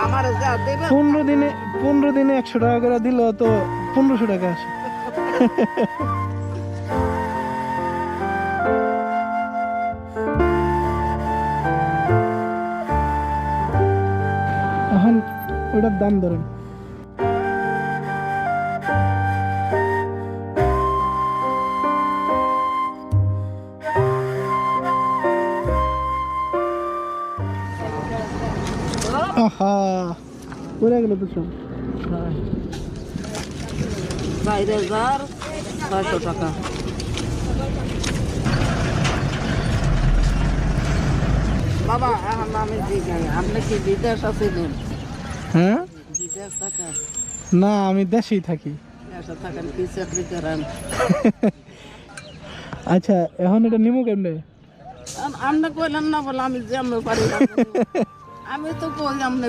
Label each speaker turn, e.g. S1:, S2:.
S1: আমার যা দেবে
S2: 15 দিনে 100 টাকা করে দিল তো 1500 টাকা আসে। এখন ওটার দাম ধরেন। আহা পড়ে গেল তো সব।
S1: 4,600 টাকা। বাবা এখন আমি জিজ্ঞাই আপনি কি বিদেশ আছেন?
S2: হ্যাঁ
S1: বিদেশ থাকেন?
S2: না আমি দেশেই থাকি।
S1: দেশে থাকেন কি চাকরি করেন?
S2: আচ্ছা এখন এটা নিমু কেমনে?
S1: আপনি কইলেন না বলে আমি যেমন পারি আমি তো কই আপনি